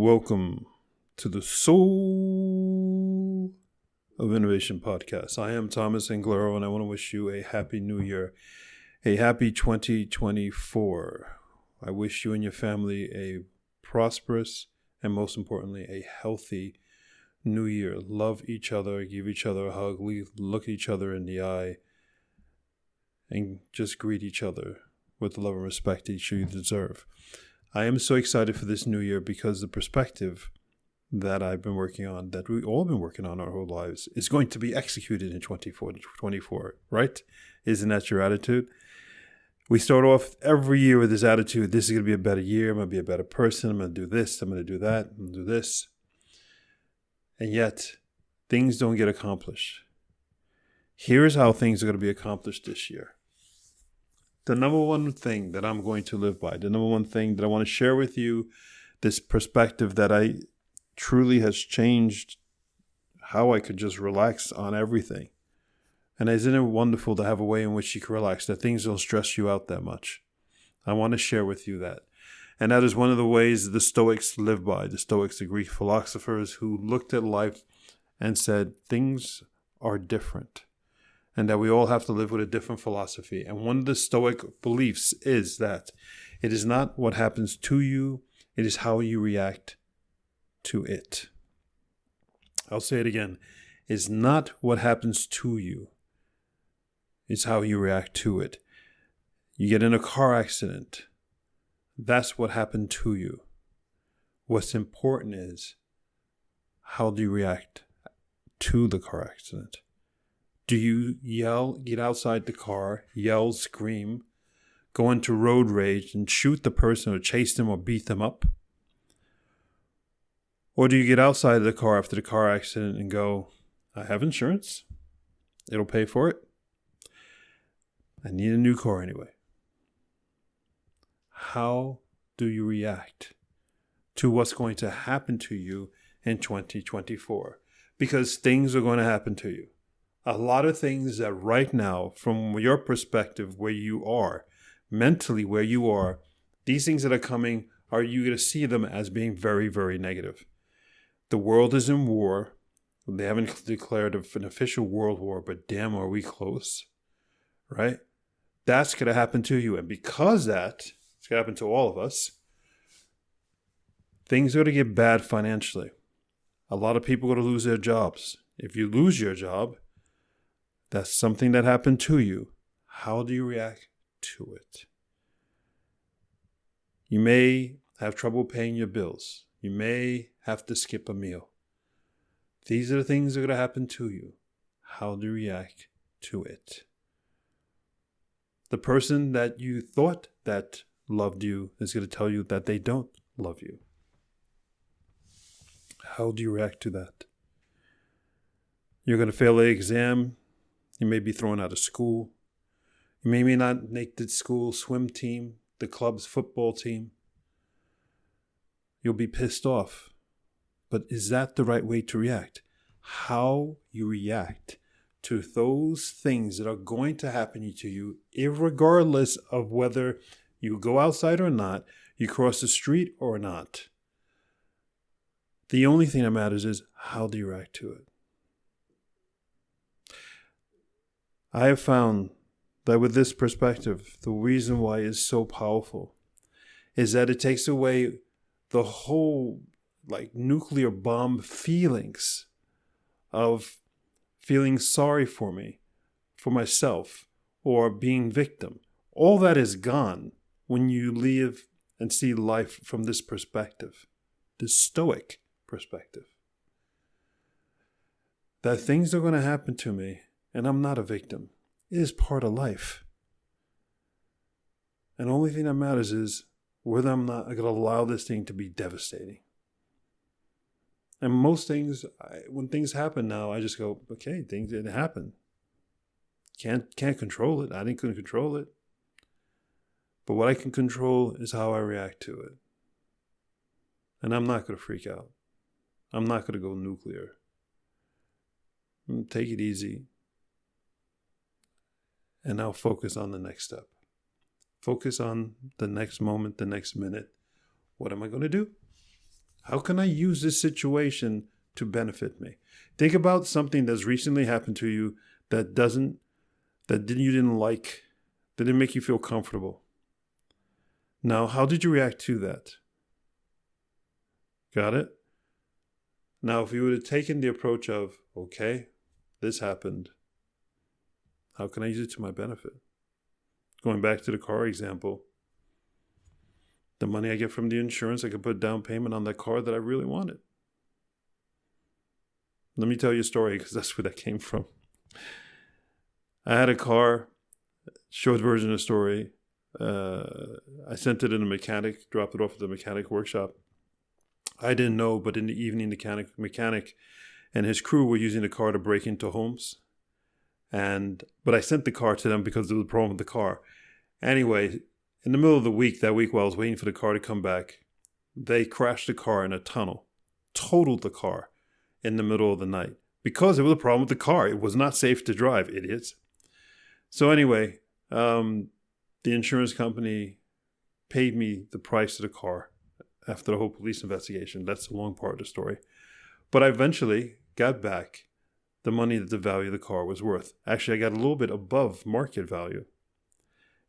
Welcome to the Soul of Innovation podcast. I am Thomas Anglero, and I want to wish you a happy new year, a happy 2024. I wish you and your family a prosperous and, most importantly, a healthy new year. Love each other, give each other a hug, look each other in the eye, and just greet each other with the love and respect each of you deserve. I am so excited for this new year because the perspective that I've been working on, that we all been working on our whole lives, is going to be executed in 2024, right? Isn't that your attitude? We start off every year with this attitude: this is going to be a better year, I'm going to be a better person, I'm going to do this, I'm going to do that, I'm going to do this. And yet, things don't get accomplished. Here's how things are going to be accomplished this year. The number one thing that I'm going to live by, the number one thing that I want to share with you, this perspective that I truly has changed how I could just relax on everything. And isn't it wonderful to have a way in which you can relax, that things don't stress you out that much? I want to share with you that. And that is one of the ways the Stoics live by. The Stoics, the Greek philosophers who looked at life and said things are different, and that we all have to live with a different philosophy. And one of the Stoic beliefs is that it is not what happens to you, it is how you react to it. I'll say it again. It's not what happens to you, it's how you react to it. You get in a car accident, that's what happened to you. What's important is, how do you react to the car accident? Do you yell, get outside the car, yell, scream, go into road rage and shoot the person or chase them or beat them up? Or do you get outside the car after the car accident and go, I have insurance, it'll pay for it, I need a new car anyway? How do you react to what's going to happen to you in 2024? Because things are going to happen to you. A lot of things that right now, from your perspective, where you are, mentally where you are, these things that are coming, are you going to see them as being very, very negative? The world is in war. They haven't declared an official world war, but damn, are we close, right? That's going to happen to you. And because it's going to happen to all of us, things are going to get bad financially. A lot of people are going to lose their jobs. If you lose your job, that's something that happened to you. How do you react to it? You may have trouble paying your bills. You may have to skip a meal. These are the things that are going to happen to you. How do you react to it? The person that you thought that loved you is going to tell you that they don't love you. How do you react to that? You're going to fail the exam. You may be thrown out of school. You may not make the school swim team, the club's football team. You'll be pissed off. But is that the right way to react? How you react to those things that are going to happen to you, irregardless of whether you go outside or not, you cross the street or not. The only thing that matters is, how do you react to it? I have found that with this perspective, the reason why it's so powerful is that it takes away the whole nuclear bomb feelings of feeling sorry for me, for myself, or being victim. All that is gone when you live and see life from this perspective, this Stoic perspective. That things are going to happen to me, and I'm not a victim. It is part of life. And the only thing that matters is whether I'm not going to allow this thing to be devastating. And most things, when things happen now, I just go, okay, things didn't happen. Can't control it. I didn't control it. But what I can control is how I react to it. And I'm not going to freak out. I'm not going to go nuclear. Take it easy. And now focus on the next step. Focus on the next moment, the next minute. What am I going to do? How can I use this situation to benefit me? Think about something that's recently happened to you that you didn't like, that didn't make you feel comfortable. Now, how did you react to that? Got it? Now, if you would have taken the approach of, okay, this happened, how can I use it to my benefit? Going back to the car example, the money I get from the insurance, I could put down payment on that car that I really wanted. Let me tell you a story because that's where that came from. I had a car, short version of the story. I sent it in a mechanic, dropped it off at the mechanic workshop. I didn't know, but in the evening, the mechanic and his crew were using the car to break into homes. But I sent the car to them because there was a problem with the car. Anyway, in the middle of the week, that week while I was waiting for the car to come back, they crashed the car in a tunnel, totaled the car in the middle of the night because there was a problem with the car. It was not safe to drive, idiots. So anyway, the insurance company paid me the price of the car after the whole police investigation. That's the long part of the story. But I eventually got back the money that the value of the car was worth. Actually, I got a little bit above market value.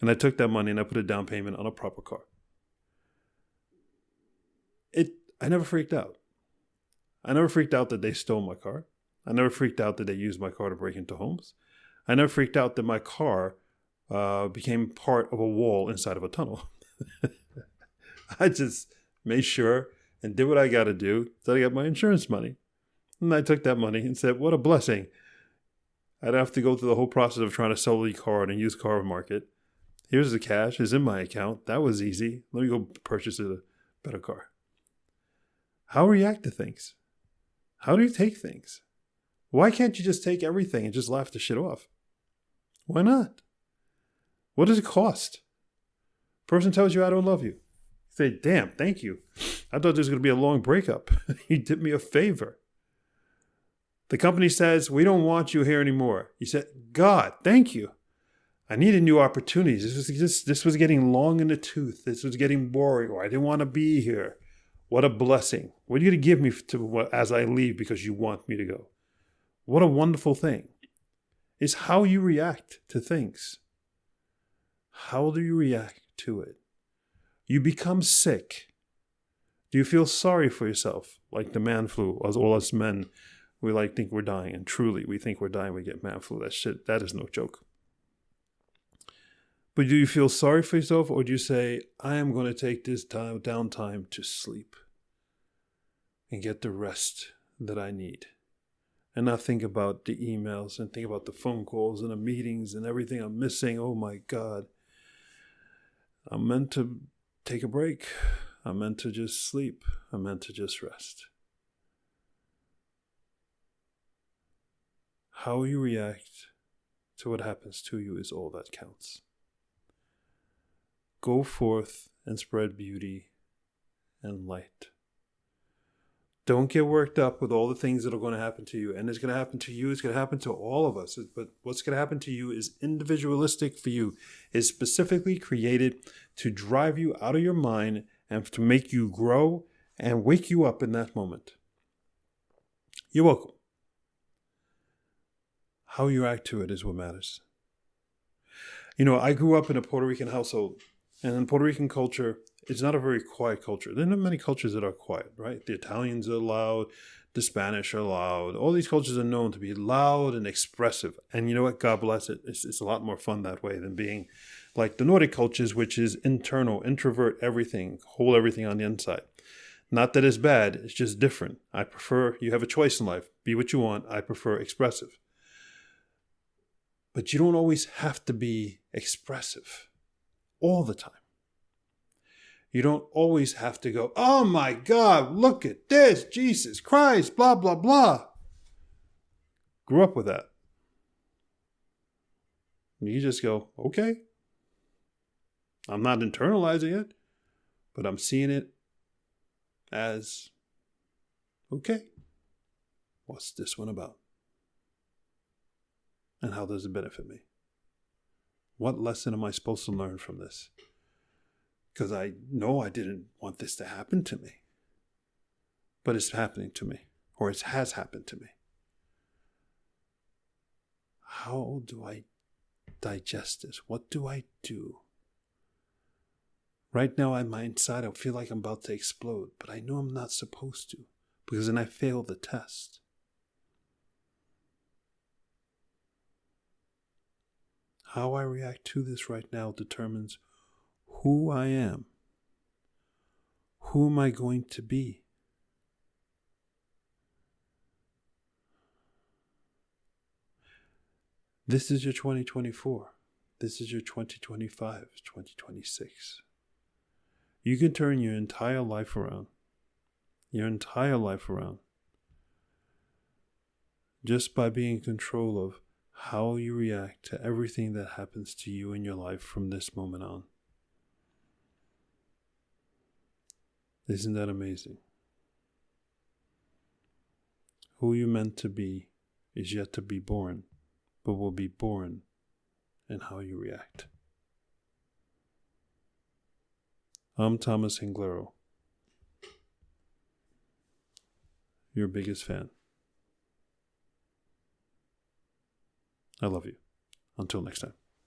And I took that money and I put a down payment on a proper car. I never freaked out. I never freaked out that they stole my car. I never freaked out that they used my car to break into homes. I never freaked out that my car became part of a wall inside of a tunnel. I just made sure and did what I got to do so I got my insurance money. And I took that money and said, what a blessing. I'd have to go through the whole process of trying to sell the car in a used car market. Here's the cash. It's in my account. That was easy. Let me go purchase a better car. How react to things? How do you take things? Why can't you just take everything and just laugh the shit off? Why not? What does it cost? Person tells you I don't love you. You say, damn, thank you. I thought there was going to be a long breakup. You did me a favor. The company says, we don't want you here anymore. You said, God, thank you. I needed new opportunities. This was getting long in the tooth. This was getting boring, or I didn't want to be here. What a blessing. What are you going to give me as I leave because you want me to go? What a wonderful thing. It's how you react to things. How do you react to it? You become sick. Do you feel sorry for yourself? Like the man flu, as all us men, we think we're dying. And truly, we think we're dying, we get man flu. That is no joke. But do you feel sorry for yourself, or do you say, I am going to take this downtime to sleep and get the rest that I need? And not think about the emails and think about the phone calls and the meetings and everything I'm missing. Oh my God. I'm meant to take a break. I'm meant to just sleep. I'm meant to just rest. How you react to what happens to you is all that counts. Go forth and spread beauty and light. Don't get worked up with all the things that are going to happen to you. And it's going to happen to you. It's going to happen to all of us. But what's going to happen to you is individualistic for you. It's specifically created to drive you out of your mind and to make you grow and wake you up in that moment. You're welcome. How you react to it is what matters. You know, I grew up in a Puerto Rican household. And in Puerto Rican culture, it's not a very quiet culture. There are not many cultures that are quiet, right? The Italians are loud. The Spanish are loud. All these cultures are known to be loud and expressive. And you know what? God bless it. It's a lot more fun that way than being like the Nordic cultures, which is internal, introvert everything, hold everything on the inside. Not that it's bad. It's just different. I prefer, you have a choice in life. Be what you want. I prefer expressive. But you don't always have to be expressive all the time. You don't always have to go, oh my God, look at this, Jesus Christ, blah, blah, blah. Grew up with that. You just go, okay. I'm not internalizing it, but I'm seeing it as, okay, what's this one about? And how does it benefit me? What lesson am I supposed to learn from this? Because I know I didn't want this to happen to me. but it's happening to me, or it has happened to me. How do I digest this? What do I do? Right now, on my inside, I feel like I'm about to explode, but I know I'm not supposed to, because then I fail the test. How I react to this right now determines who I am. Who am I going to be? This is your 2024. This is your 2025, 2026. You can turn your entire life around. Your entire life around. Just by being in control of how you react to everything that happens to you in your life from this moment on. Isn't that amazing? Who you're meant to be is yet to be born, but will be born in how you react. I'm Thomas Anglero, your biggest fan. I love you. Until next time.